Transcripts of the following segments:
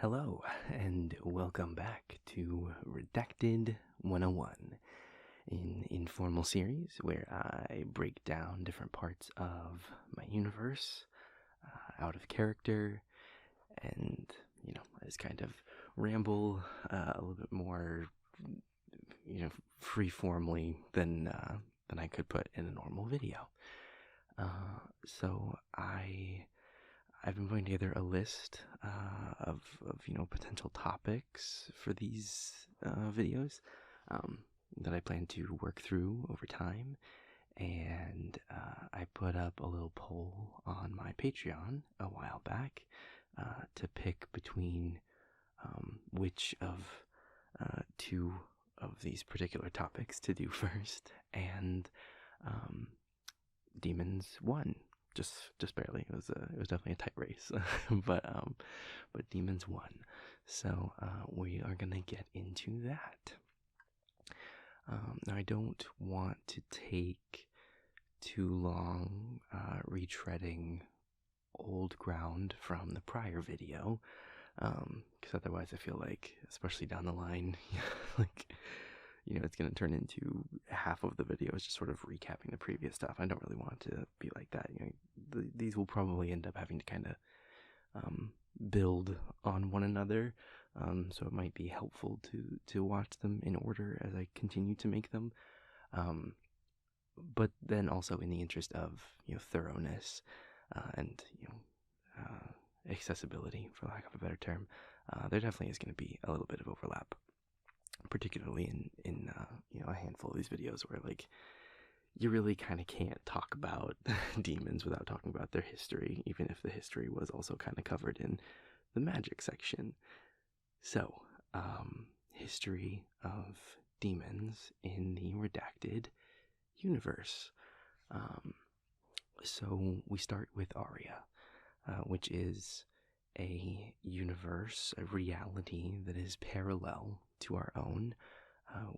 Hello, and welcome back to Redacted 101, an informal series where I break down different parts of my universe out of character, and, I just kind of ramble a little bit more, free-formly than I could put in a normal video. So I've been putting together a list of potential topics for these videos that I plan to work through over time, and I put up a little poll on my Patreon a while back to pick between which of two of these particular topics to do first, and Daemons won. Just barely. It was definitely a tight race, but Daemons won. So we are gonna get into that. Now I don't want to take too long retreading old ground from the prior video, because otherwise I feel like, especially down the line, it's going to turn into half of the video is just sort of recapping the previous stuff. I don't really want it to be like that. These will probably end up having to kind of build on one another, so it might be helpful to watch them in order as I continue to make them. But then also in the interest of thoroughness and accessibility, for lack of a better term, there definitely is going to be a little bit of overlap, particularly in a handful of these videos where you really kind of can't talk about demons without talking about their history, even if the history was also kind of covered in the magic section. So, history of demons in the Redacted universe. So we start with Aria, which is a universe, a reality that is parallel to our own.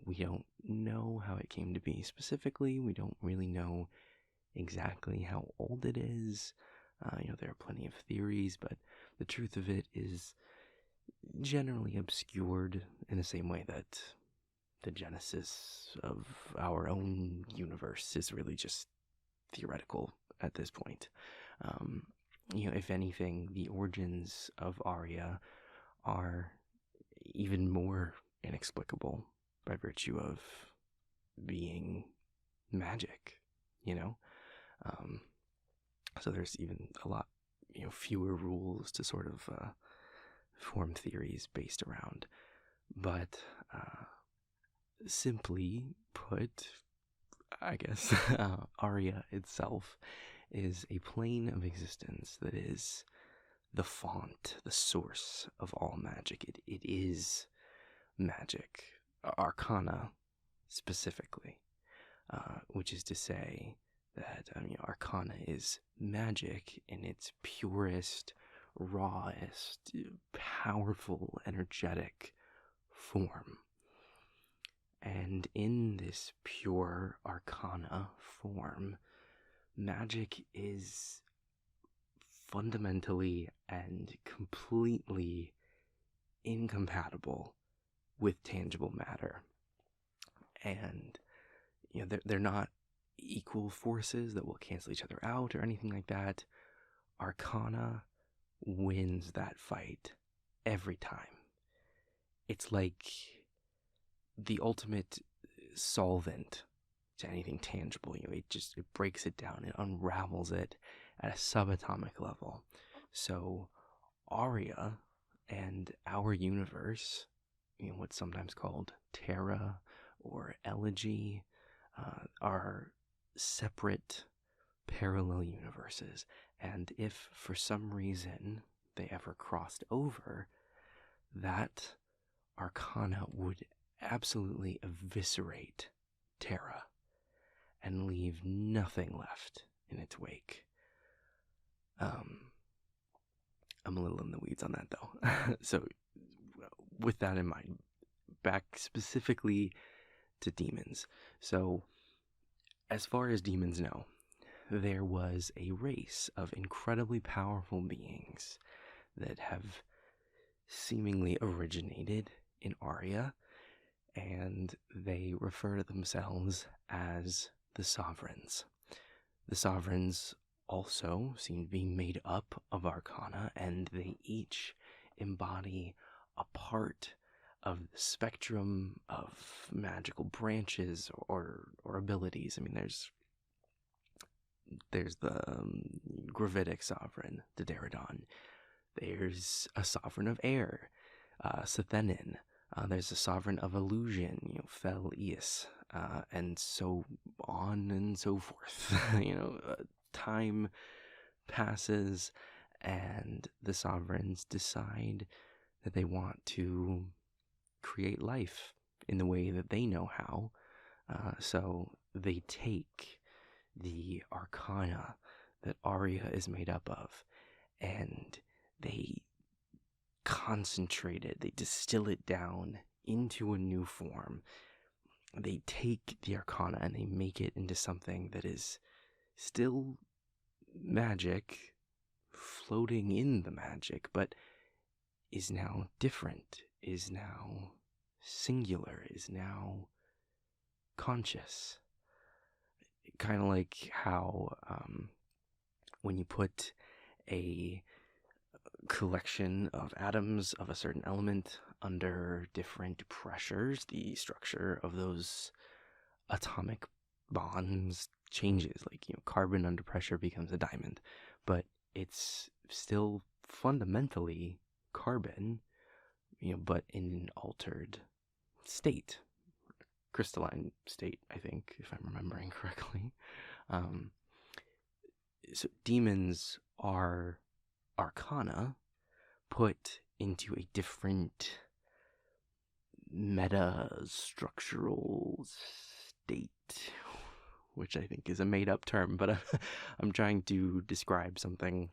We don't know how it came to be specifically. We don't really know exactly how old it is. There are plenty of theories, but the truth of it is generally obscured in the same way that the genesis of our own universe is really just theoretical at this point. If anything, the origins of Aria are even more inexplicable by virtue of being magic, so there's even a lot, fewer rules to sort of form theories based around. But simply put, I guess, Aria itself is a plane of existence that is the font, the source of all magic. It is magic, arcana specifically, which is to say that arcana is magic in its purest, rawest, powerful, energetic form. And in this pure arcana form, magic is fundamentally and completely incompatible with tangible matter. And they're not equal forces that will cancel each other out or anything like that. Arcana wins that fight every time. It's like the ultimate solvent to anything tangible. It breaks it down, it unravels it at a subatomic level. So Aria and our universe, what's sometimes called Terra or Elegy, are separate parallel universes. And if for some reason they ever crossed over, that arcana would absolutely eviscerate Terra and leave nothing left in its wake. I'm a little in the weeds on that though. So with that in mind, back specifically to demons. So as far as demons know, there was a race of incredibly powerful beings that have seemingly originated in Aria, and they refer to themselves as the Sovereigns. The Sovereigns also seem to be made up of arcana, and they each embody a part of the spectrum of magical branches or abilities. I mean, there's the gravitic sovereign, the Daerodon. There's a sovereign of air, Sethenin. There's a sovereign of illusion, Fel Eus, and so on and so forth. Time passes, and the sovereigns decide that they want to create life in the way that they know how. So they take the arcana that Aria is made up of, and they concentrate it, they distill it down into a new form. They take the arcana and they make it into something that is still magic, floating in the magic, but is now different, is now singular, is now conscious. Kind of like how when you put a collection of atoms of a certain element under different pressures, the structure of those atomic bonds changes. Like, carbon under pressure becomes a diamond, but it's still fundamentally carbon, but in an altered state, crystalline state, I think, if I'm remembering correctly. So demons are arcana put into a different meta-structural state, which I think is a made-up term, but I'm trying to describe something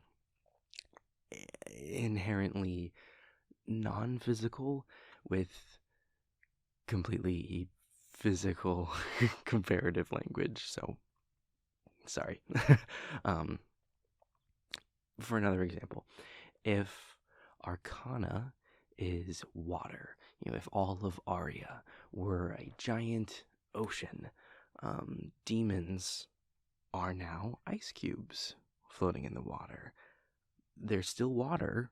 inherently non-physical with completely physical comparative language, so sorry. For another example, if arcana is water, if all of Aria were a giant ocean, demons are now ice cubes floating in the water. They're still water,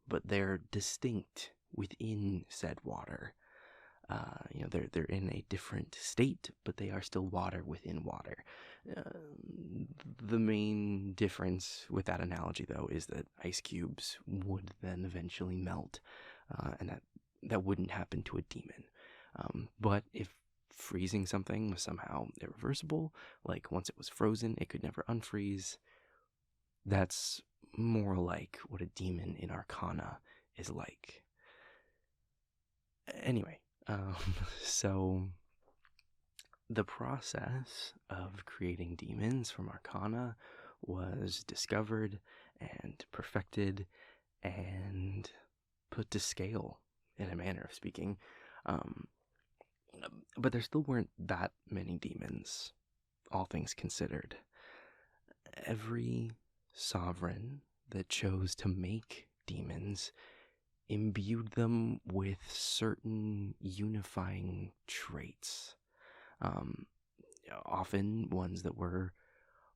but they're distinct within said water. They're in a different state, but they are still water within water. The main difference with that analogy, though, is that ice cubes would then eventually melt, and that wouldn't happen to a demon. But if freezing something was somehow irreversible, like once it was frozen, it could never unfreeze, that's more like what a demon in Arcana is like. Anyway, so the process of creating demons from Arcana was discovered and perfected and put to scale, in a manner of speaking. But there still weren't that many demons, all things considered. Every sovereign that chose to make demons imbued them with certain unifying traits. Often ones that were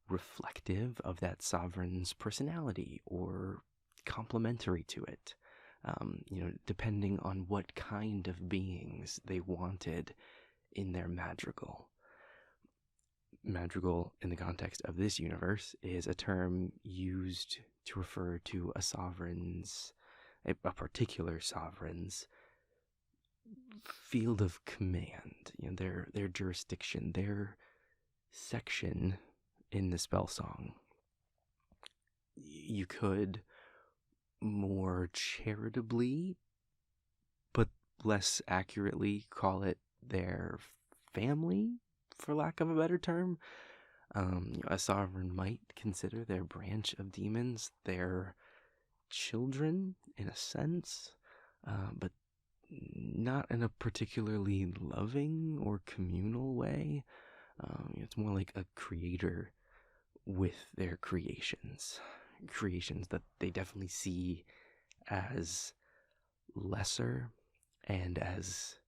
reflective of that sovereign's personality or complementary to it. Depending on what kind of beings they wanted in their madrigal. Madrigal, in the context of this universe, is a term used to refer to a particular sovereign's field of command, their jurisdiction, their section in the spell song. You could more charitably, but less accurately, call it their family, for lack of a better term. A sovereign might consider their branch of demons their children, in a sense, but not in a particularly loving or communal way. It's more like a creator with their creations that they definitely see as lesser and as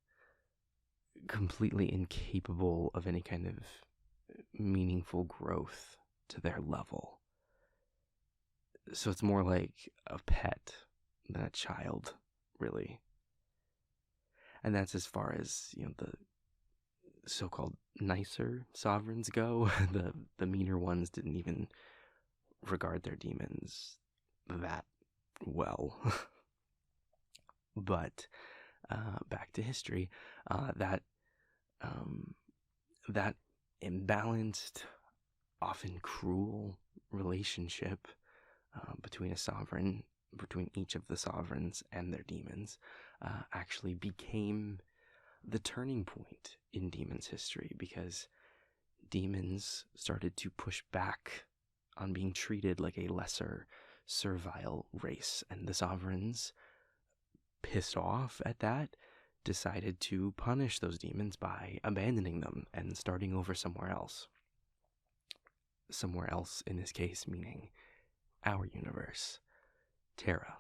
completely incapable of any kind of meaningful growth to their level. So it's more like a pet than a child, really. And that's as far as, the so-called nicer sovereigns go. The meaner ones didn't even regard their demons that well. But back to history, that imbalanced, often cruel relationship between each of the sovereigns and their demons, actually became the turning point in demons' history, because demons started to push back on being treated like a lesser, servile race, and the sovereigns, pissed off at that, decided to punish those demons by abandoning them and starting over somewhere else. Somewhere else, in this case, meaning our universe, Terra.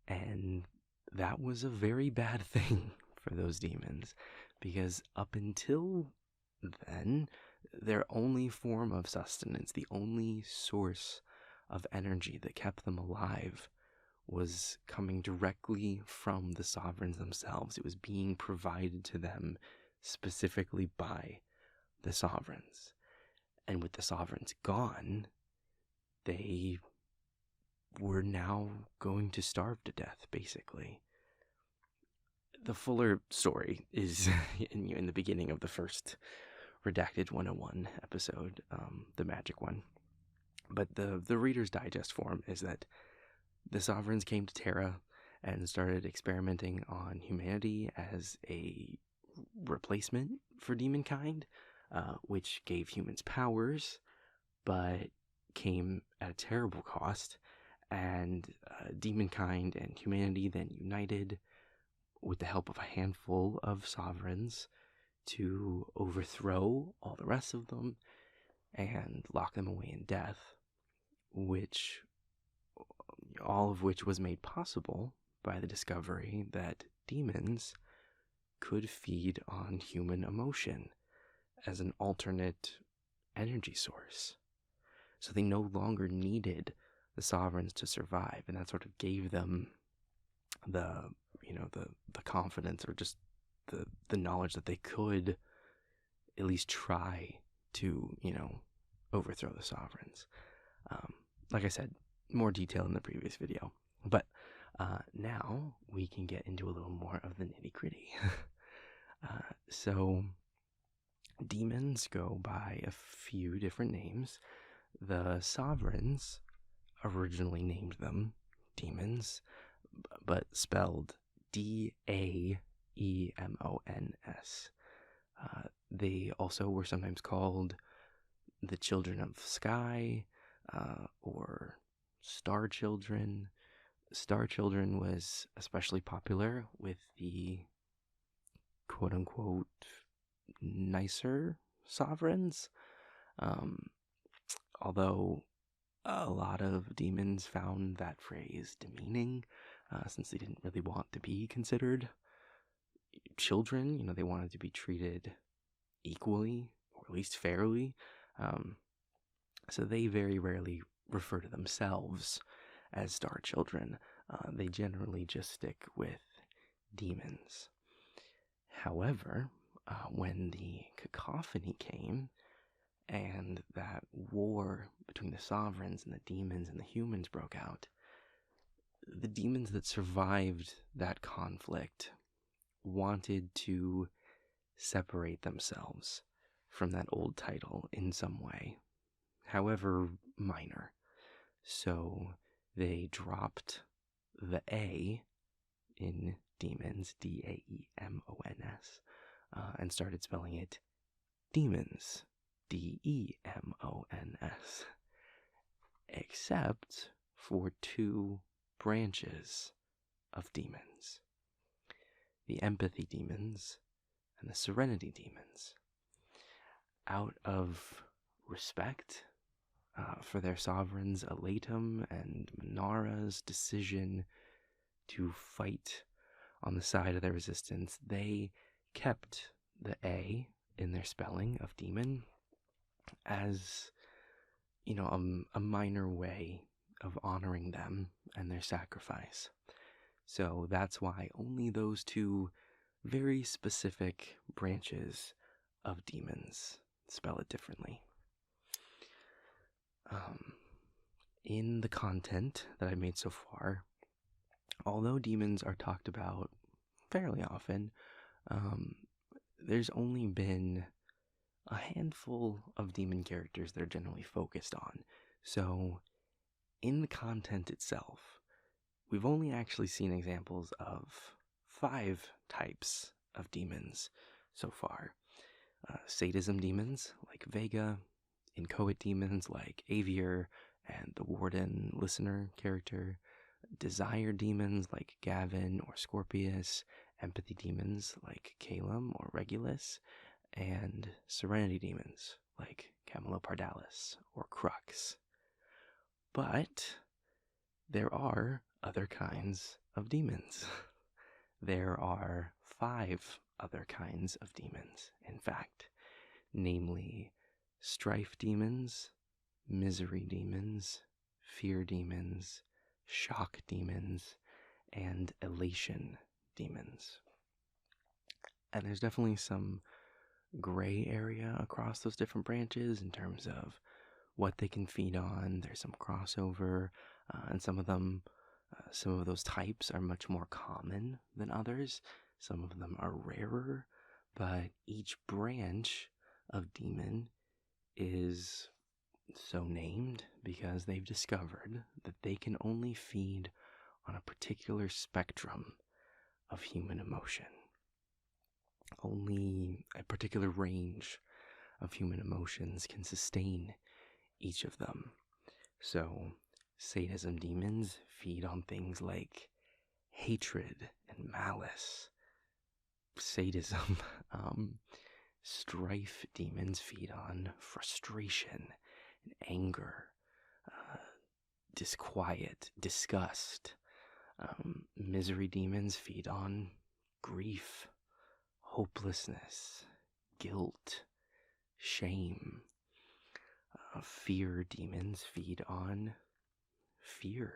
And that was a very bad thing for those demons, because up until then, their only form of sustenance, the only source of energy that kept them alive, was coming directly from the sovereigns themselves. It was being provided to them specifically by the sovereigns. And with the sovereigns gone, they were now going to starve to death, basically. The fuller story is in the beginning of the first Redacted 101 episode, the magic one. But the Reader's Digest form is that the sovereigns came to Terra and started experimenting on humanity as a replacement for demonkind, which gave humans powers, but came at a terrible cost. And demonkind and humanity then united with the help of a handful of sovereigns to overthrow all the rest of them and lock them away in death, all of which was made possible by the discovery that demons could feed on human emotion as an alternate energy source. So they no longer needed the sovereigns to survive, and that sort of gave them the confidence, or just the knowledge that they could at least try to, overthrow the sovereigns. Like I said, more detail in the previous video. But now we can get into a little more of the nitty-gritty. So demons go by a few different names. The sovereigns originally named them demons, but spelled Daemons. They also were sometimes called the children of sky, or star children. Star children was especially popular with the quote-unquote nicer sovereigns, although a lot of demons found that phrase demeaning, since they didn't really want to be considered children. They wanted to be treated equally, or at least fairly. So they very rarely refer to themselves as star children. They generally just stick with demons. However, when the cacophony came, and that war between the sovereigns and the demons and the humans broke out, the demons that survived that conflict wanted to separate themselves from that old title in some way, however minor. So they dropped the A in demons, Daemons, and started spelling it demons, Demons, except for two branches of demons: the empathy demons and the serenity demons. Out of respect for their sovereigns Elatum and Manara's decision to fight on the side of the resistance, they kept the A in their spelling of demon as, a minor way of honoring them and their sacrifice. So that's why only those two very specific branches of demons spell it differently. In the content that I made so far, although demons are talked about fairly often, there's only been a handful of demon characters that are generally focused on. So in the content itself, we've only actually seen examples of 5 types of demons so far. Sadism demons like Vega, inchoate demons like Avier and the Warden Listener character, desire demons like Gavin or Scorpius, empathy demons like Calum or Regulus, and serenity demons like Camelopardalis or Crux. But there are other kinds of demons. There are 5 other kinds of demons, in fact, namely strife demons, misery demons, fear demons, shock demons, and elation demons. And there's definitely some gray area across those different branches in terms of what they can feed on. There's some crossover, and some of those types are much more common than others. Some of them are rarer, but each branch of demon is so named because they've discovered that they can only feed on a particular spectrum of human emotion. Only a particular range of human emotions can sustain each of them. So, sadism demons feed on things like hatred and malice. Sadism, strife demons feed on frustration and anger, disquiet, disgust. Misery demons feed on grief, hopelessness, guilt, shame. Fear demons feed on fear,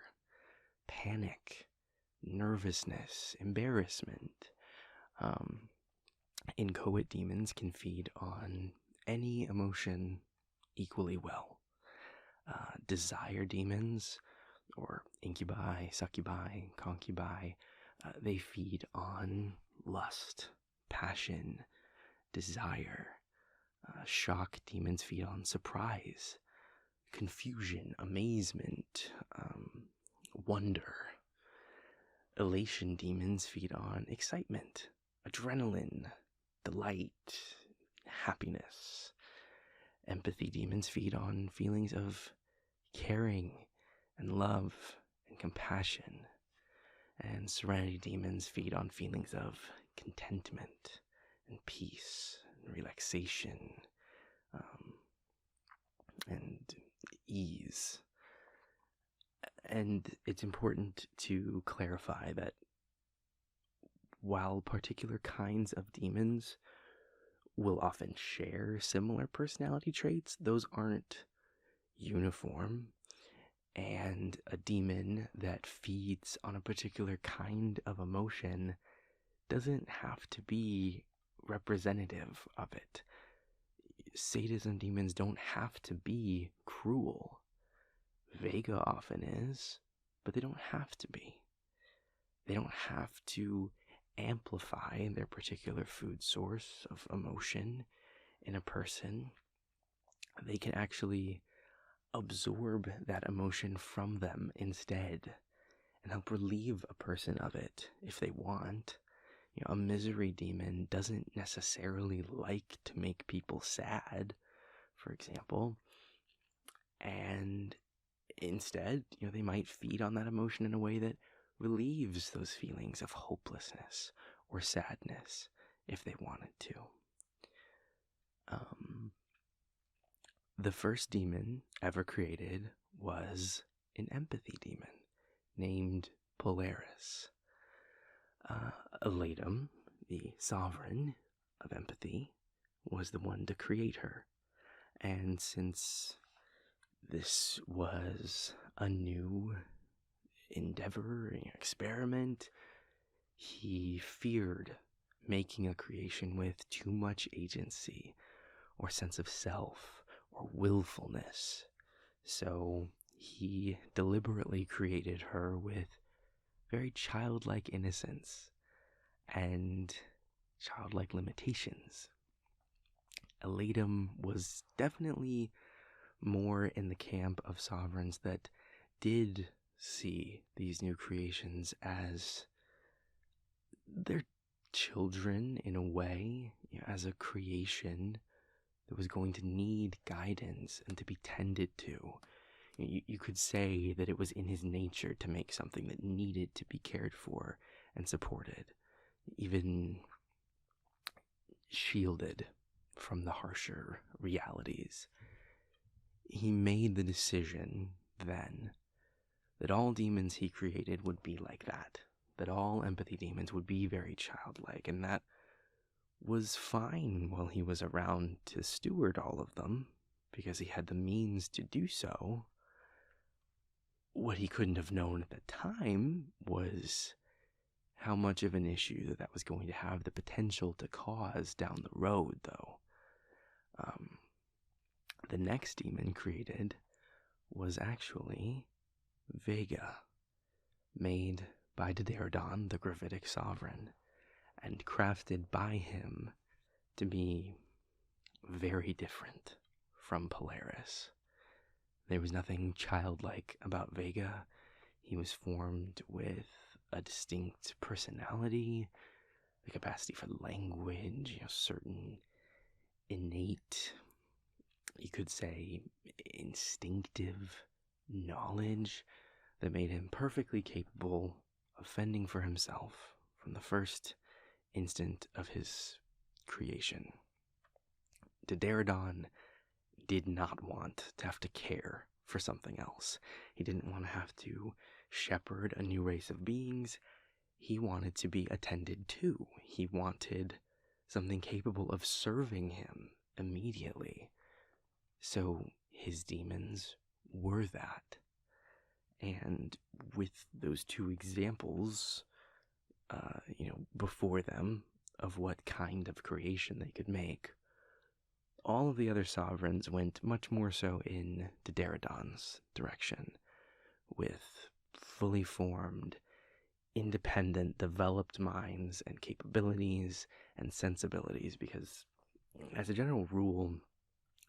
panic, nervousness, embarrassment. Inchoate demons can feed on any emotion equally well. Desire demons, or incubi, succubi, concubi, they feed on lust, passion, desire. Shock demons feed on surprise, confusion, amazement, wonder. Elation demons feed on excitement, adrenaline, delight, happiness. Empathy demons feed on feelings of caring and love and compassion. And serenity demons feed on feelings of contentment and peace and relaxation, and ease. And it's important to clarify that while particular kinds of demons will often share similar personality traits, those aren't uniform. And a demon that feeds on a particular kind of emotion doesn't have to be representative of it. Sadism demons don't have to be cruel. Vega often is, but they don't have to be. They don't have to amplify their particular food source of emotion in a person. They can actually absorb that emotion from them instead and help relieve a person of it if they want. A misery demon doesn't necessarily like to make people sad, for example, and instead, they might feed on that emotion in a way that relieves those feelings of hopelessness or sadness if they wanted to. The first demon ever created was an empathy demon named Polaris. Elian, the sovereign of empathy, was the one to create her. And since this was a new endeavor, an experiment, he feared making a creation with too much agency or sense of self or willfulness. So he deliberately created her with very childlike innocence and childlike limitations. Elian was definitely more in the camp of sovereigns that did see these new creations as their children in a way, as a creation that was going to need guidance and to be tended to. You could say that it was in his nature to make something that needed to be cared for and supported, even shielded from the harsher realities. He made the decision then that all demons he created would be like that all empathy demons would be very childlike, and that was fine while he was around to steward all of them, because he had the means to do so. What he couldn't have known at the time was how much of an issue that was going to have the potential to cause down the road, though. The next demon created was actually Vega, made by Daemons, the gravitic sovereign, and crafted by him to be very different from Polaris. There was nothing childlike about Vega. He was formed with a distinct personality, the capacity for language, certain innate, you could say, instinctive knowledge that made him perfectly capable of fending for himself from the first instant of his creation. Daemons did not want to have to care for something else. He didn't want to have to shepherd a new race of beings. He wanted to be attended to. He wanted something capable of serving him immediately. So his demons were that. And with those two examples, before them of what kind of creation they could make, all of the other sovereigns went much more so in Daemons' direction, with fully formed, independent, developed minds and capabilities and sensibilities, because as a general rule,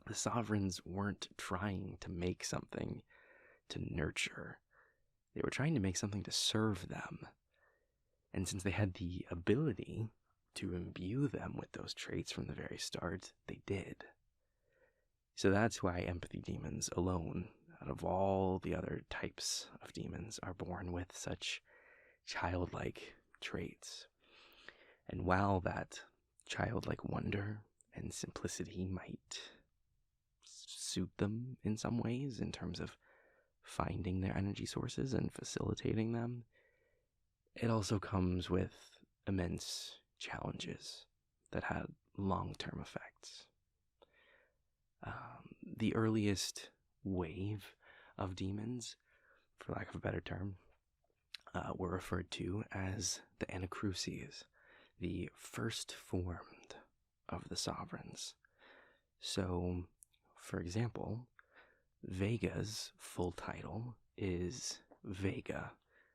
the sovereigns weren't trying to make something to nurture. They were trying to make something to serve them. And since they had the ability to imbue them with those traits from the very start, they did. So that's why empathy demons alone, out of all the other types of demons, are born with such childlike traits. And while that childlike wonder and simplicity might suit them in some ways in terms of finding their energy sources and facilitating them, it also comes with immense challenges that had long-term effects. The earliest wave of demons, for lack of a better term, were referred to as the Anacruces, the first formed of the sovereigns. So, for example, Vega's full title is Vega,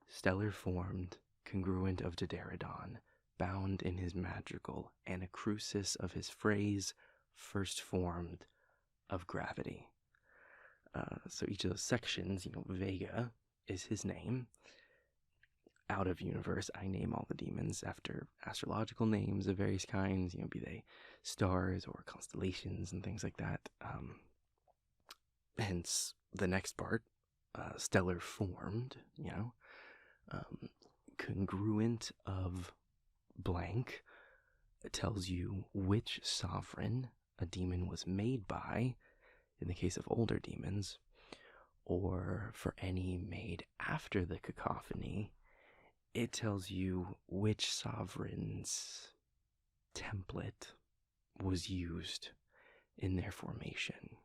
stellar formed, congruent of Daemons, bound in his magical anacrusis of his phrase, first formed of gravity. So each of those sections, Vega is his name. Out of universe, I name all the demons after astrological names of various kinds, be they stars or constellations and things like that. Hence the next part, stellar formed, congruent of blank, tells you which sovereign a demon was made by. in the case of older demons, or for any made after the cacophony, it tells you which sovereign's template was used in their formation.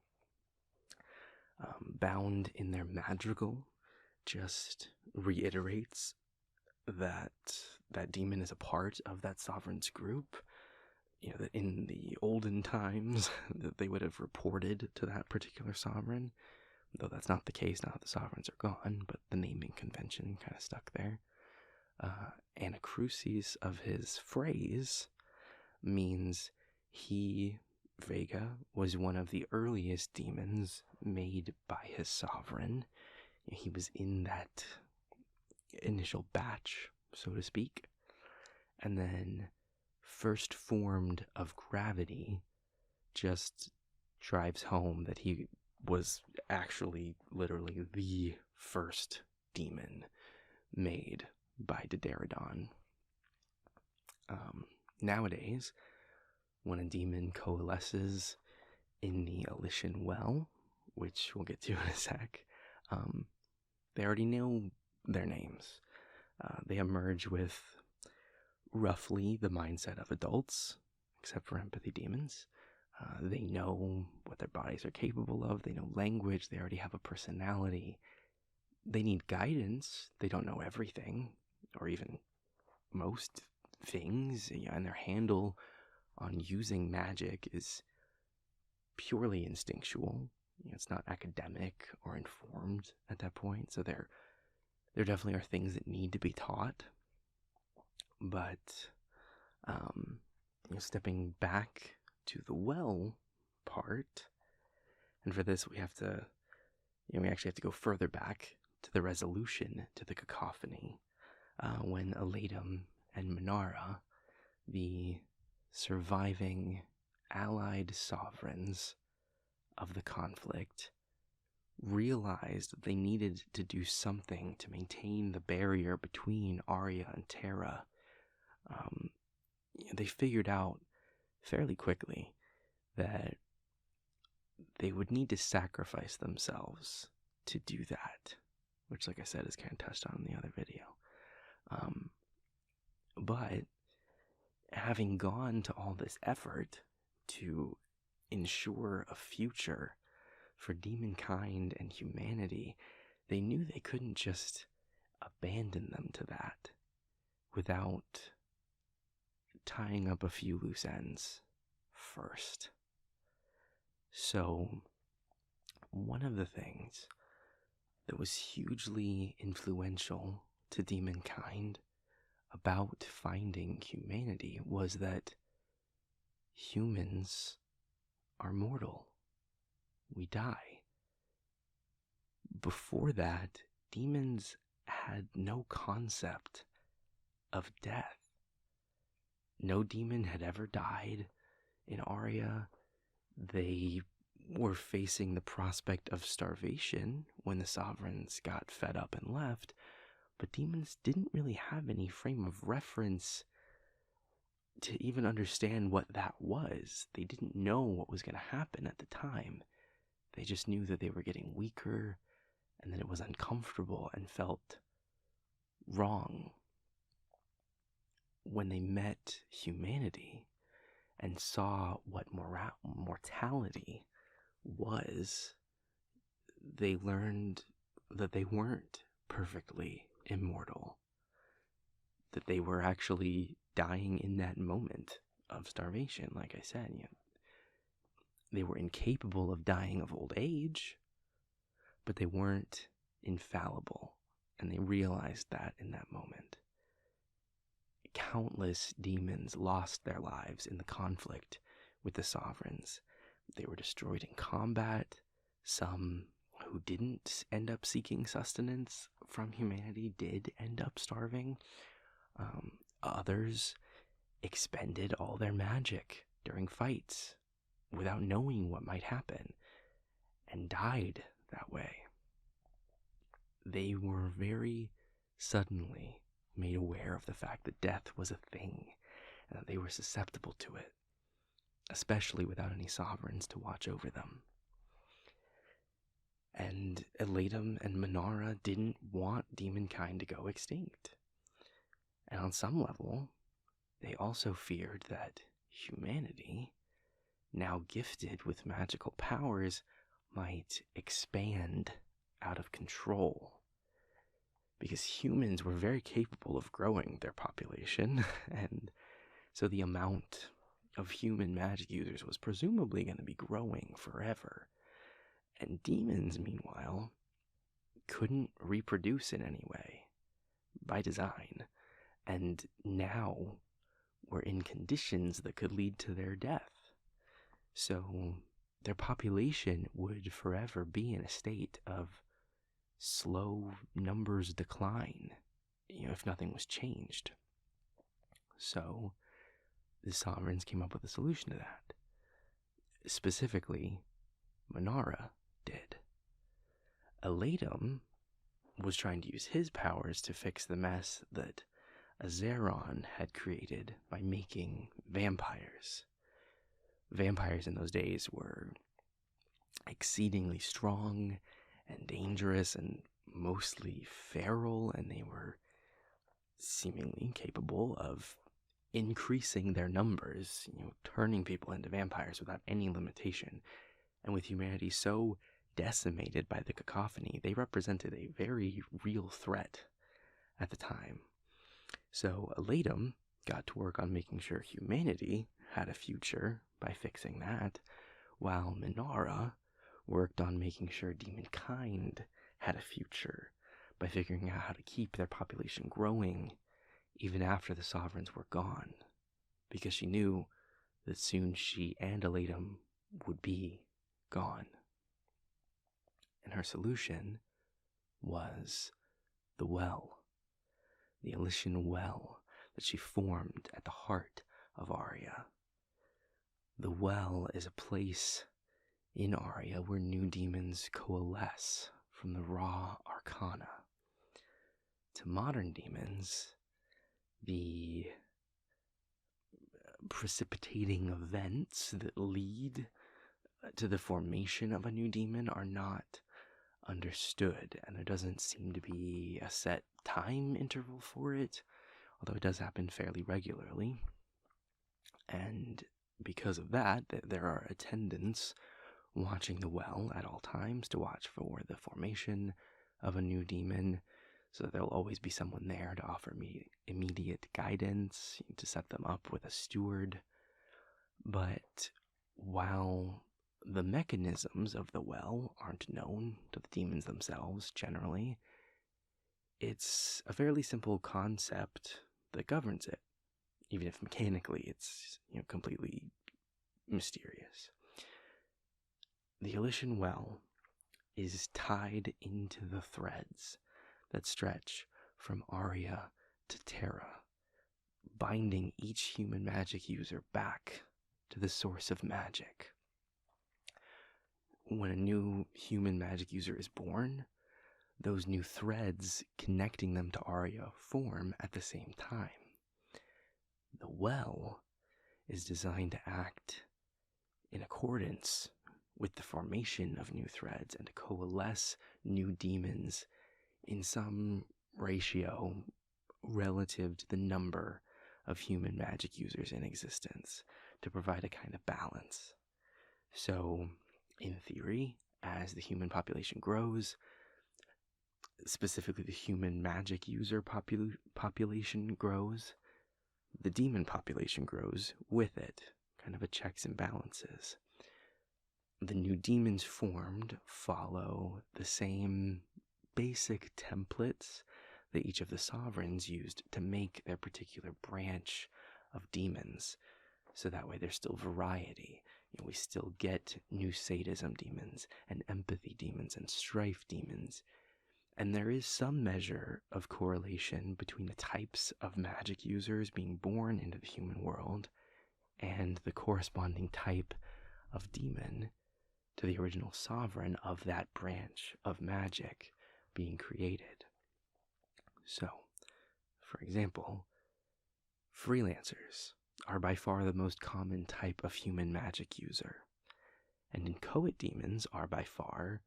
Bound in their madrigal just reiterates that that demon is a part of that sovereign's group. That in the olden times that they would have reported to that particular sovereign, though that's not the case now that the sovereigns are gone, but the naming convention kind of stuck there. Anacrusis of his phrase means he, Vega, was one of the earliest demons made by his sovereign. He was in that initial batch, so to speak. And then first formed of gravity just drives home that he was actually literally the first demon made by Daemons. Nowadays, when a demon coalesces in the Elian well, which we'll get to in a sec, they already know their names. They emerge with roughly the mindset of adults, except for empathy demons. They know what their bodies are capable of. They know language. They already have a personality. They need guidance. They don't know everything, or even most things, and their handle on using magic is purely instinctual. It's not academic or informed at that point. So there definitely are things that need to be taught. But stepping back to the well part, and for this we have to, we actually have to go further back to the resolution to the cacophony, when Elian and Minara, the surviving allied sovereigns of the conflict, realized that they needed to do something to maintain the barrier between Arya and Terra. They figured out fairly quickly that they would need to sacrifice themselves to do that, which, like I said, is kind of touched on in the other video. But having gone to all this effort to ensure a future for demonkind and humanity, they knew they couldn't just abandon them to that without tying up a few loose ends first. So, one of the things that was hugely influential to demonkind about finding humanity was that humans are mortal. We die. Before that, demons had no concept of death. No demon had ever died. In Arya, they were facing the prospect of starvation when the sovereigns got fed up and left, but demons didn't really have any frame of reference to even understand what that was. They didn't know what was going to happen at the time. They just knew that they were getting weaker and that it was uncomfortable and felt wrong. When they met humanity and saw what mortality was, they learned that they weren't perfectly immortal, that they were actually dying in that moment of starvation. Like I said, they were incapable of dying of old age, but they weren't infallible, and they realized that in that moment. Countless demons lost their lives in the conflict with the sovereigns. They were destroyed in combat. Some who didn't end up seeking sustenance from humanity did end up starving. Others expended all their magic during fights without knowing what might happen and died that way. They were very suddenly made aware of the fact that death was a thing and that they were susceptible to it, especially without any sovereigns to watch over them. And Elatum and Minara didn't want demonkind to go extinct. And on some level, they also feared that humanity, now gifted with magical powers, might expand out of control. Because humans were very capable of growing their population, and so the amount of human magic users was presumably going to be growing forever. And demons, meanwhile, couldn't reproduce in any way, by design, and now were in conditions that could lead to their death. So their population would forever be in a state of slow numbers decline, if nothing was changed. So the sovereigns came up with a solution to that. Specifically, Minara did. Elatum was trying to use his powers to fix the mess that Azeron had created by making vampires. Vampires in those days were exceedingly strong and dangerous and mostly feral, and they were seemingly capable of increasing their numbers, turning people into vampires without any limitation. And with humanity so decimated by the cacophony, they represented a very real threat at the time. So Elatum got to work on making sure humanity had a future by fixing that, while Minara worked on making sure demonkind had a future by figuring out how to keep their population growing even after the sovereigns were gone, because she knew that soon she and Elatum would be gone. And her solution was the well, the Elian well that she formed at the heart of Aria. The well is a place in Aria where new demons coalesce from the raw arcana. To modern demons, the precipitating events that lead to the formation of a new demon are not understood, and there doesn't seem to be a set time interval for it, although it does happen fairly regularly. And because of that, there are attendants watching the well at all times to watch for the formation of a new demon, so there'll always be someone there to offer me immediate guidance, to set them up with a steward. But while the mechanisms of the well aren't known to the demons themselves generally, it's a fairly simple concept that governs it, even if mechanically it's completely mysterious. The Elian well is tied into the threads that stretch from Aria to Terra, binding each human magic user back to the source of magic. When a new human magic user is born, those new threads connecting them to Aria form at the same time. The well is designed to act in accordance with the formation of new threads and to coalesce new demons in some ratio relative to the number of human magic users in existence to provide a kind of balance. So, in theory, as the human population grows, specifically the human magic user population grows, the demon population grows with it, kind of a checks and balances. The new demons formed follow the same basic templates that each of the sovereigns used to make their particular branch of demons, so that way there's still variety. We still get new sadism demons and empathy demons and strife demons, and there is some measure of correlation between the types of magic users being born into the human world and the corresponding type of demon to the original sovereign of that branch of magic being created. So, for example, freelancers are by far the most common type of human magic user, and inchoate demons are by far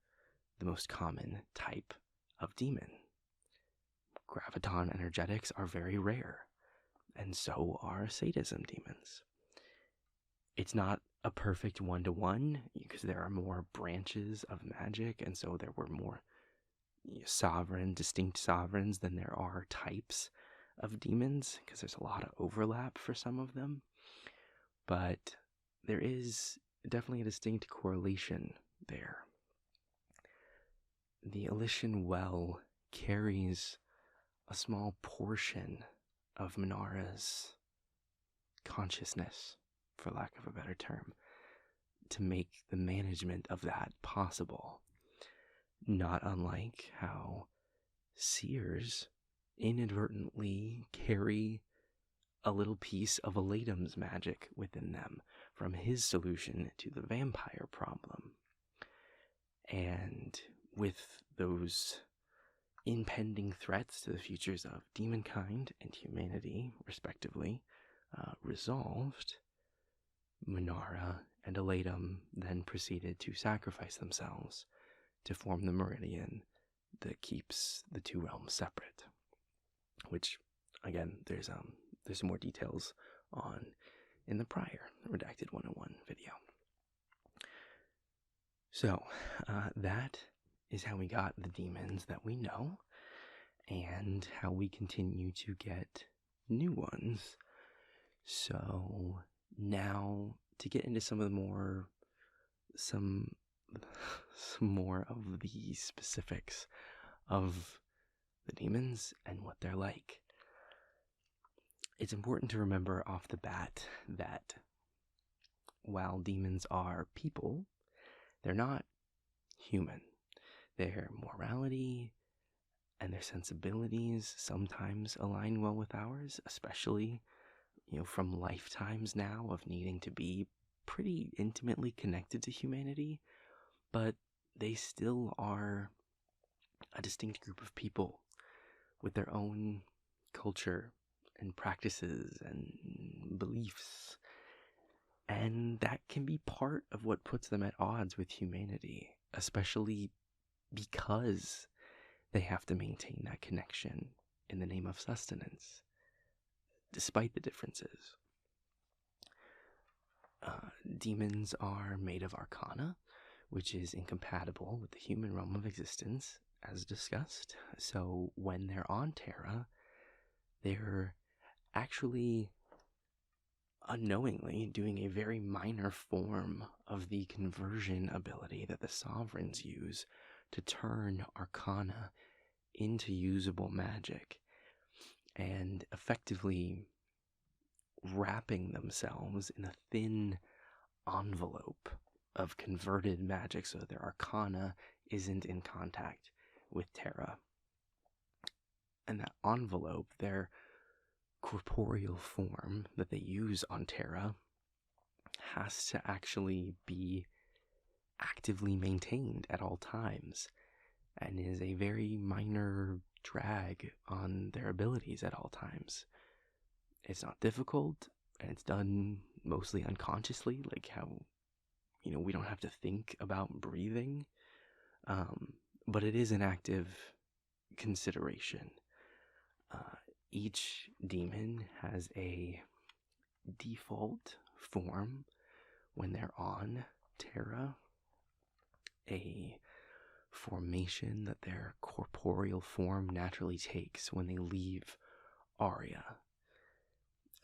the most common type of demon. Graviton energetics are very rare, and so are sadism demons. It's not a perfect one-to-one, because there are more branches of magic, and so there were more distinct sovereigns than there are types of demons, because there's a lot of overlap for some of them. But there is definitely a distinct correlation there. The Elian well carries a small portion of Minara's consciousness, for lack of a better term, to make the management of that possible. Not unlike how seers inadvertently carry a little piece of Elian's magic within them from his solution to the vampire problem. And with those impending threats to the futures of demonkind and humanity, respectively, resolved, Minara and Elian then proceeded to sacrifice themselves to form the meridian that keeps the two realms separate. Which, again, there's some more details on in the prior Redacted 101 video. So, that is how we got the demons that we know, and how we continue to get new ones. So, now to get into some more of the specifics of the demons and what they're like. It's important to remember off the bat that while demons are people, they're not human. Their morality and their sensibilities sometimes align well with ours, especially, from lifetimes now of needing to be pretty intimately connected to humanity, but they still are a distinct group of people with their own culture and practices and beliefs. And that can be part of what puts them at odds with humanity, especially because they have to maintain that connection in the name of sustenance, despite the differences. Demons are made of arcana, which is incompatible with the human realm of existence, as discussed. So when they're on Terra, they're actually unknowingly doing a very minor form of the conversion ability that the sovereigns use to turn arcana into usable magic, and effectively wrapping themselves in a thin envelope of converted magic so that their arcana isn't in contact with Terra. And that envelope, their corporeal form that they use on Terra, has to actually be actively maintained at all times, and is a very minor drag on their abilities at all times. It's not difficult, and it's done mostly unconsciously, like how, we don't have to think about breathing, but it is an active consideration. Each demon has a default form when they're on Terra, a formation that their corporeal form naturally takes when they leave Aria.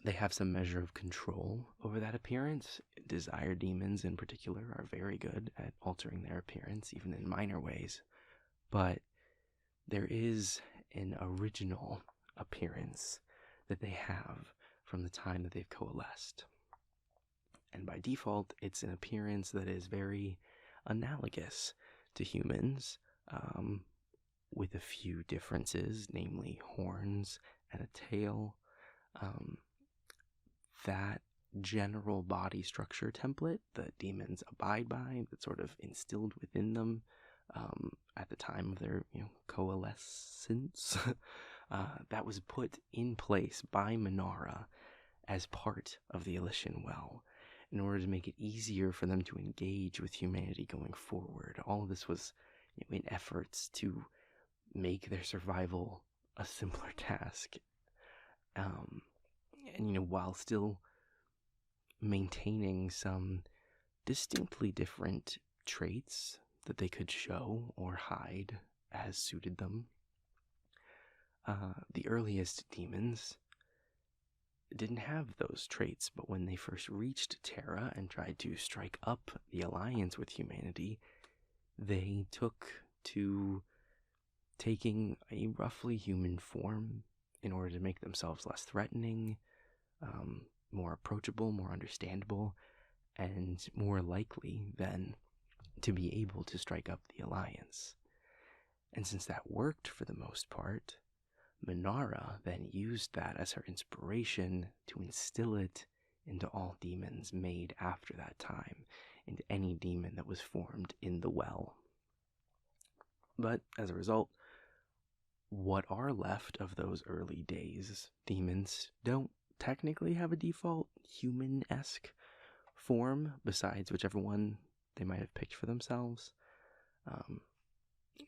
They have some measure of control over that appearance. Desire demons in particular are very good at altering their appearance, even in minor ways. But there is an original appearance that they have from the time that they've coalesced. And by default, it's an appearance that is very analogous to humans, with a few differences, namely horns and a tail. That general body structure template that demons abide by, that's sort of instilled within them at the time of their coalescence, that was put in place by Minara as part of the Elian well, in order to make it easier for them to engage with humanity going forward. All of this was in efforts to make their survival a simpler task. And while still maintaining some distinctly different traits that they could show or hide as suited them. The earliest demons didn't have those traits, but when they first reached Terra and tried to strike up the alliance with humanity, they took to taking a roughly human form in order to make themselves less threatening, more approachable, more understandable, and more likely then to be able to strike up the alliance. And since that worked for the most part, Minara then used that as her inspiration to instill it into all demons made after that time, into any demon that was formed in the well. But as a result, what are left of those early days demons don't technically have a default human-esque form besides whichever one they might have picked for themselves.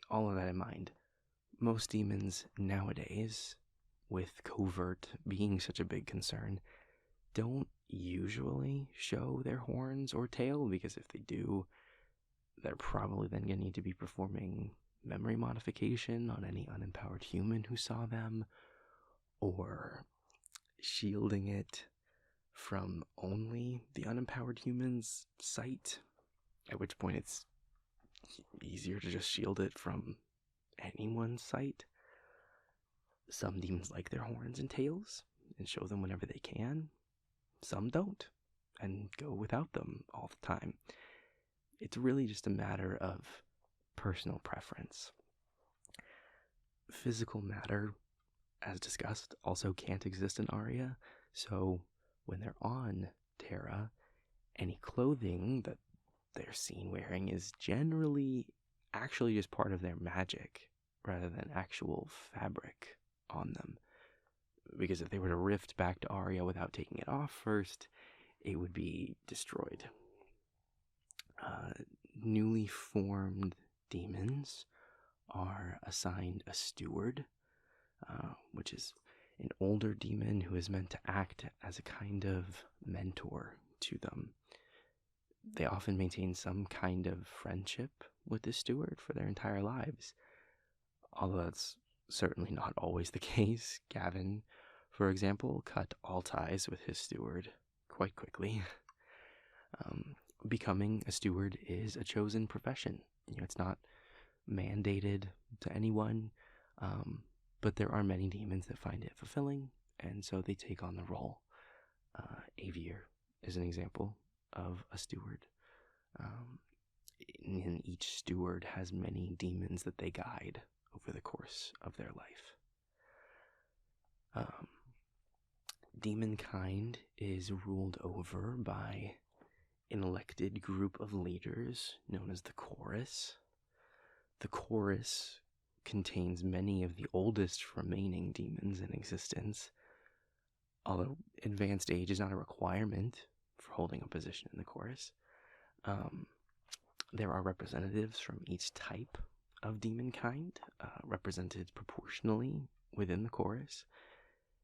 All of that in mind, most demons nowadays, with covert being such a big concern, don't usually show their horns or tail, because if they do, they're probably then going to need to be performing memory modification on any unempowered human who saw them, or shielding it from only the unempowered human's sight, at which point it's easier to just shield it from anyone's sight. Some demons like their horns and tails and show them whenever they can. Some don't and go without them all the time. It's really just a matter of personal preference. Physical matter, as discussed, also can't exist in Aria, so when they're on Terra, any clothing that they're seen wearing is generally actually just part of their magic rather than actual fabric on them. Because if they were to rift back to Aria without taking it off first, it would be destroyed. Newly formed demons are assigned a steward, which is an older demon who is meant to act as a kind of mentor to them. They often maintain some kind of friendship with the steward for their entire lives, although that's certainly not always the case. Gavin, for example, cut all ties with his steward quite quickly. Becoming a steward is a chosen profession. It's not mandated to anyone, but there are many demons that find it fulfilling, and so they take on the role. Avier is an example of a steward. And each steward has many demons that they guide over the course of their life. Demonkind is ruled over by an elected group of leaders known as the Chorus. The Chorus contains many of the oldest remaining demons in existence, although advanced age is not a requirement for holding a position in the Chorus. There are representatives from each type of demonkind, represented proportionally within the Chorus,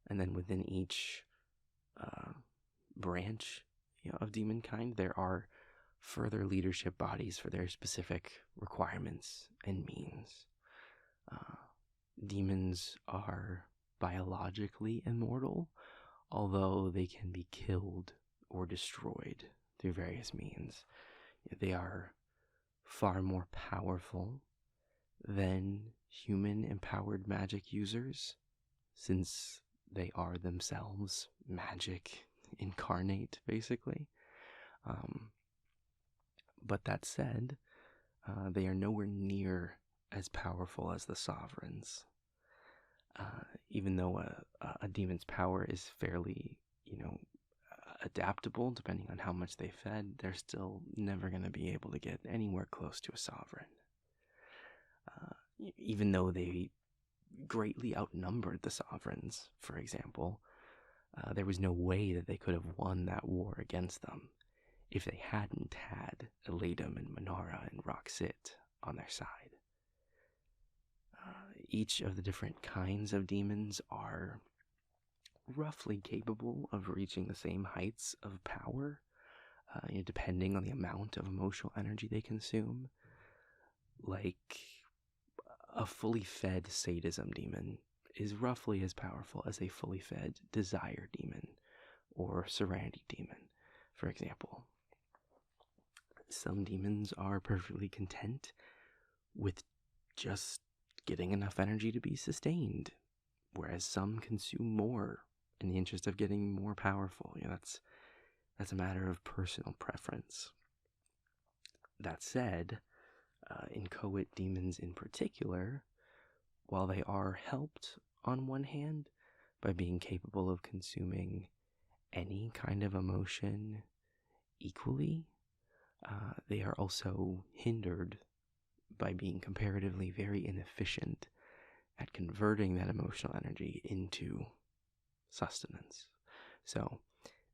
and then within each branch of demonkind, there are further leadership bodies for their specific requirements and means. Demons are biologically immortal, although they can be killed or destroyed through various means. They are far more powerful than human-empowered magic users, since they are themselves magic incarnate, basically. But that said, they are nowhere near as powerful as the sovereigns. Even though a demon's power is fairly, adaptable depending on how much they fed, they're still never going to be able to get anywhere close to a sovereign. Even though they greatly outnumbered the sovereigns, for example, there was no way that they could have won that war against them if they hadn't had Eladam and Minara and Roxit on their side. each of the different kinds of demons are roughly capable of reaching the same heights of power, depending on the amount of emotional energy they consume. Like, a fully fed sadism demon is roughly as powerful as a fully fed desire demon or serenity demon, for example. Some demons are perfectly content with just getting enough energy to be sustained, whereas some consume more in the interest of getting more powerful. That's a matter of personal preference. That said, inchoate demons in particular, while they are helped on one hand by being capable of consuming any kind of emotion equally, they are also hindered by being comparatively very inefficient at converting that emotional energy into sustenance. So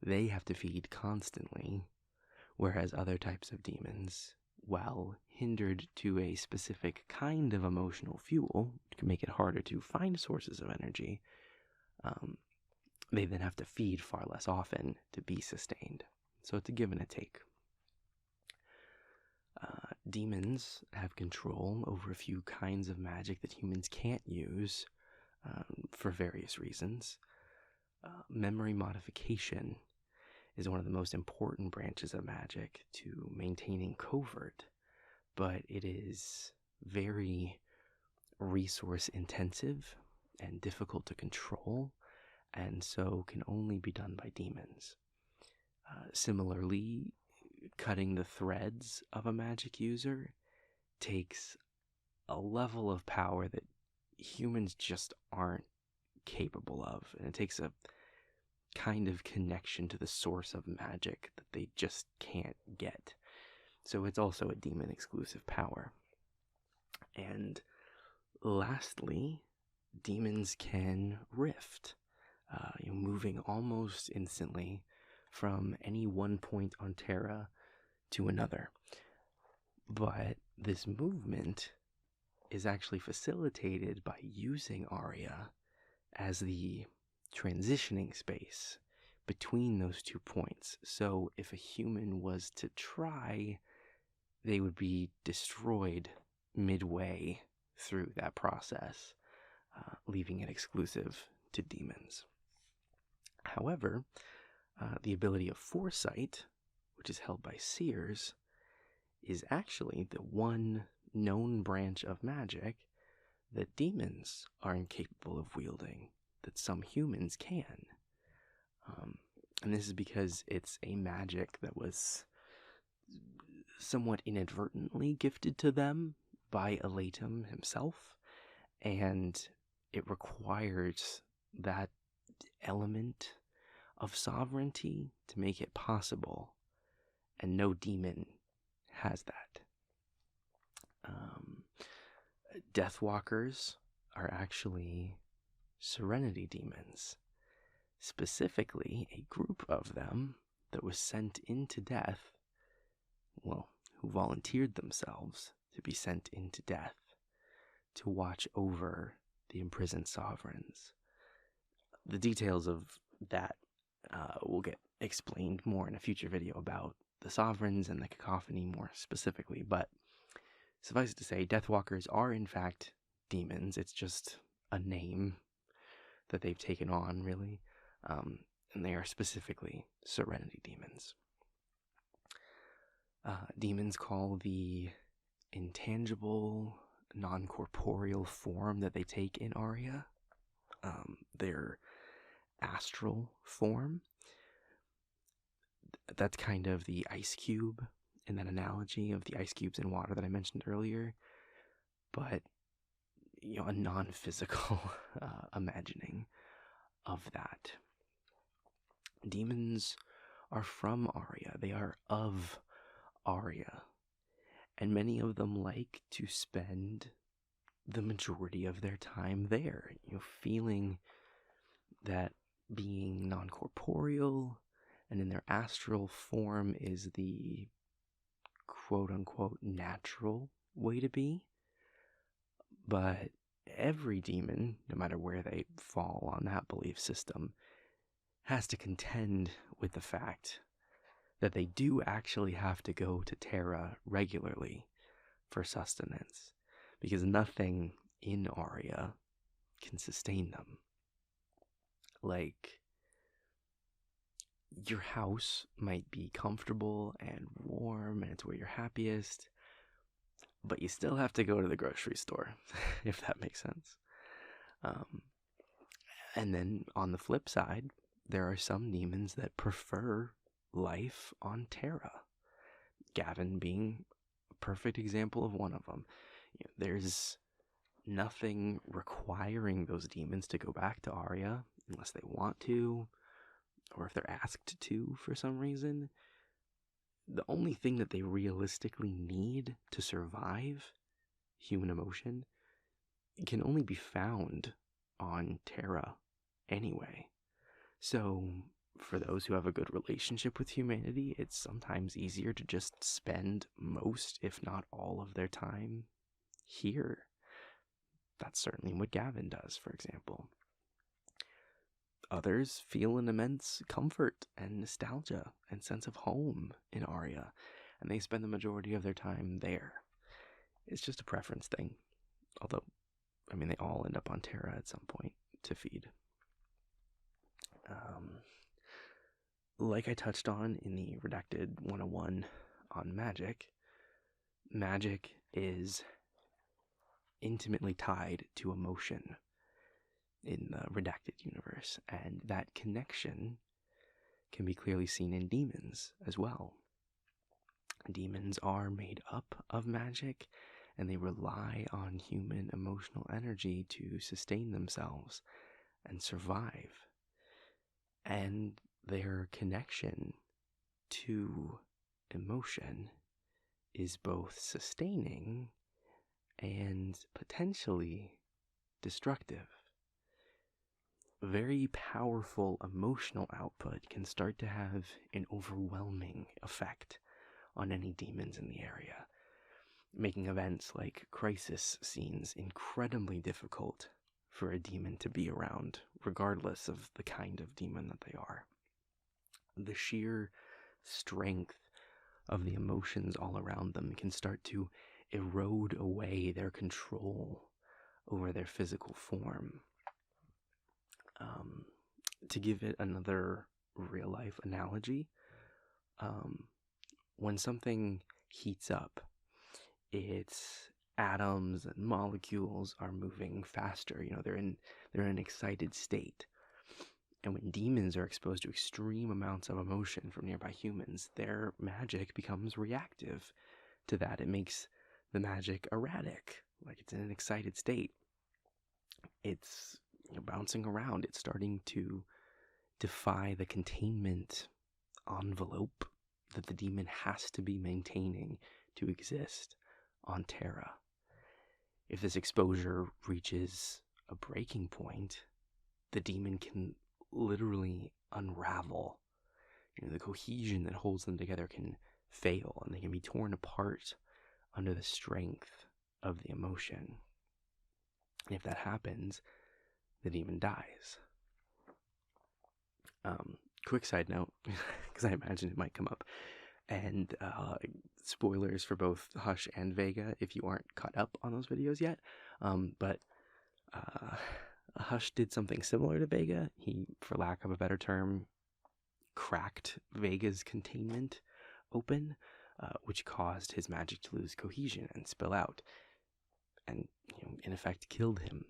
they have to feed constantly, whereas other types of demons, while hindered to a specific kind of emotional fuel, can make it harder to find sources of energy, they then have to feed far less often to be sustained. So it's a give and a take. Demons have control over a few kinds of magic that humans can't use for various reasons. Memory modification is one of the most important branches of magic to maintaining covert, but it is very resource intensive and difficult to control, and so can only be done by demons. Similarly, cutting the threads of a magic user takes a level of power that humans just aren't capable of, and it takes a kind of connection to the source of magic that they just can't get. So it's also a demon exclusive power. And lastly, demons can rift, moving almost instantly from any one point on Terra to another. But this movement is actually facilitated by using Aria as the transitioning space between those 2 points. So if a human was to try, they would be destroyed midway through that process, leaving it exclusive to demons. However, the ability of foresight, which is held by seers, is actually the one known branch of magic that demons are incapable of wielding, that some humans can. And this is because it's a magic that was somewhat inadvertently gifted to them by Elian himself, and it requires that element of sovereignty to make it possible, and no demon has that. Deathwalkers are actually serenity demons, specifically a group of them that was sent into death, who volunteered themselves to be sent into death to watch over the imprisoned sovereigns. The details of that will get explained more in a future video about the sovereigns and the cacophony more specifically, but suffice it to say, Deathwalkers are in fact demons. It's just a name that they've taken on, really, and they are specifically serenity demons. Demons call the intangible, non-corporeal form that they take in Aria their astral form. That's kind of the ice cube in that analogy of the ice cubes in water that I mentioned earlier, but a non-physical imagining of that. Demons are from Aria. They are of Aria, and many of them like to spend the majority of their time there, feeling that being non-corporeal and in their astral form is the quote-unquote natural way to be. But every demon, no matter where they fall on that belief system, has to contend with the fact that they do actually have to go to Terra regularly for sustenance, because nothing in Aria can sustain them. Like, your house might be comfortable and warm and it's where you're happiest, but you still have to go to the grocery store, if that makes sense. And then on the flip side, there are some demons that prefer life on Terra. Gavin being a perfect example of one of them. There's nothing requiring those demons to go back to Aria unless they want to, or if they're asked to for some reason. The only thing that they realistically need to survive human emotion can only be found on Terra anyway. So for those who have a good relationship with humanity, it's sometimes easier to just spend most, if not all, of their time here. That's certainly what Gavin does, for example. Others feel an immense comfort and nostalgia and sense of home in Aria, and they spend the majority of their time there. It's just a preference thing. Although, I mean, they all end up on Terra at some point to feed. Like I touched on in the Redacted 101 on magic, magic is intimately tied to emotion in the Redacted universe, and that connection can be clearly seen in demons as well. Demons are made up of magic, and they rely on human emotional energy to sustain themselves and survive. And their connection to emotion is both sustaining and potentially destructive. Very powerful emotional output can start to have an overwhelming effect on any demons in the area, making events like crisis scenes incredibly difficult for a demon to be around, regardless of the kind of demon that they are. The sheer strength of the emotions all around them can start to erode away their control over their physical form. To give it another real-life analogy, when something heats up, its atoms and molecules are moving faster. They're in an excited state. And when demons are exposed to extreme amounts of emotion from nearby humans, their magic becomes reactive to that. It makes the magic erratic, like it's in an excited state. It's bouncing around. It's starting to defy the containment envelope that the demon has to be maintaining to exist on Terra. If this exposure reaches a breaking point, the demon can literally unravel. The cohesion that holds them together can fail, and they can be torn apart under the strength of the emotion. And if that happens, the demon dies. Quick side note, because I imagine it might come up, and spoilers for both Hush and Vega if you aren't caught up on those videos yet, but Hush did something similar to Vega. He, for lack of a better term, cracked Vega's containment open, which caused his magic to lose cohesion and spill out, and in effect killed him.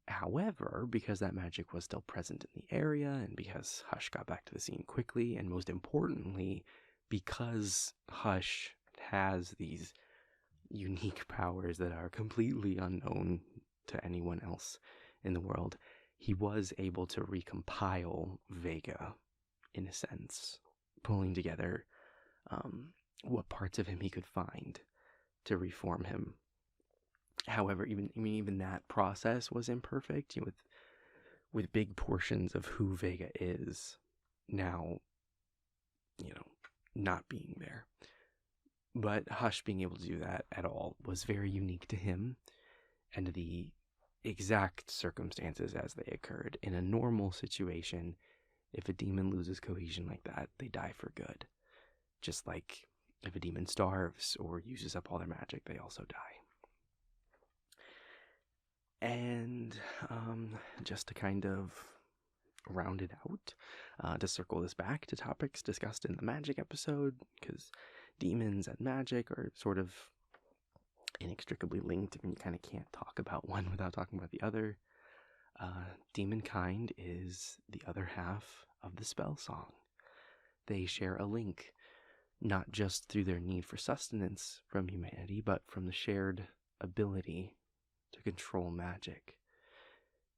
However, because that magic was still present in the area, and because Hush got back to the scene quickly, and most importantly, because Hush has these unique powers that are completely unknown to anyone else in the world, he was able to recompile Vega, in a sense, pulling together what parts of him he could find to reform him. However, even that process was imperfect, with big portions of who Vega is now, not being there. But Hush being able to do that at all was very unique to him, and the exact circumstances as they occurred. In a normal situation, if a demon loses cohesion like that, they die for good. Just like if a demon starves or uses up all their magic, they also die. And just to kind of round it out, to circle this back to topics discussed in the magic episode, because demons and magic are sort of inextricably linked, and you kind of can't talk about one without talking about the other. Demon kind is the other half of the spell song. They share a link, not just through their need for sustenance from humanity, but from the shared ability to control magic.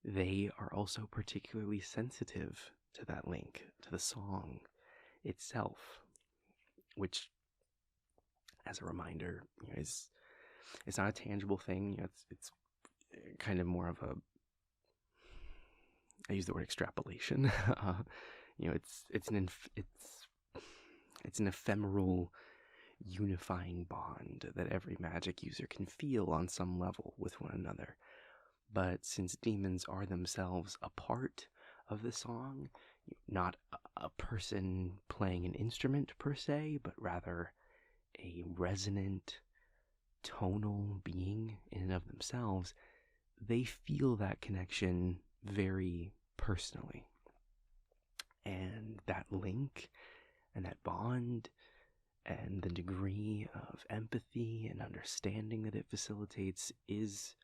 They are also particularly sensitive to that link, to the song itself, which, as a reminder, is it's not a tangible thing. It's kind of more of a, I use the word extrapolation. It's an ephemeral, unifying bond that every magic user can feel on some level with one another. But since demons are themselves a part of the song, not a person playing an instrument per se, but rather a resonant, tonal being in and of themselves, they feel that connection very personally. And that link and that bond and the degree of empathy and understanding that it facilitates is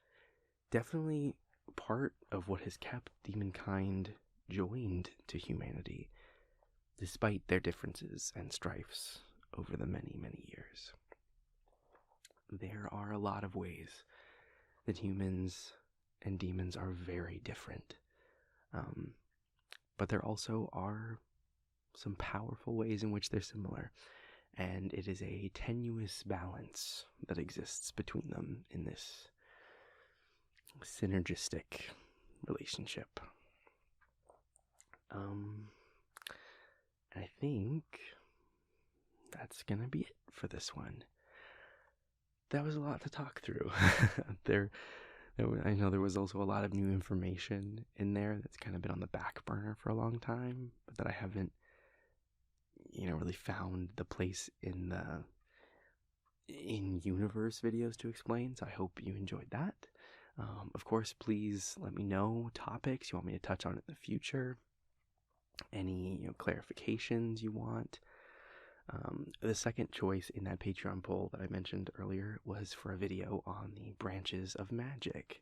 definitely part of what has kept demonkind joined to humanity, despite their differences and strifes over the many, many years. There are a lot of ways that humans and demons are very different, but there also are some powerful ways in which they're similar, and it is a tenuous balance that exists between them in this synergistic relationship. And I think that's gonna be it for this one. That was a lot to talk through. I know there was also a lot of new information in there that's kind of been on the back burner for a long time, but that I haven't, really found the place in universe videos to explain. So I hope you enjoyed that. Of course, please let me know topics you want me to touch on in the future. Any clarifications you want. The second choice in that Patreon poll that I mentioned earlier was for a video on the branches of magic.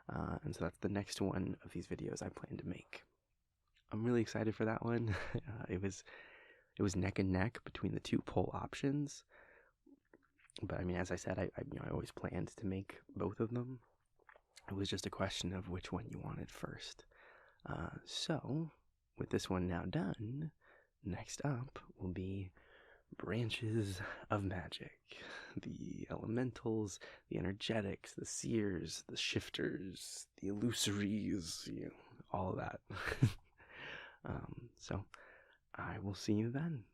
And so that's the next one of these videos I plan to make. I'm really excited for that one. It was neck and neck between the two poll options. But I mean, as I said, I always planned to make both of them. It was just a question of which one you wanted first. So, with this one now done, next up will be branches of magic. The elementals, the energetics, the seers, the shifters, the illusories, all of that. So, I will see you then.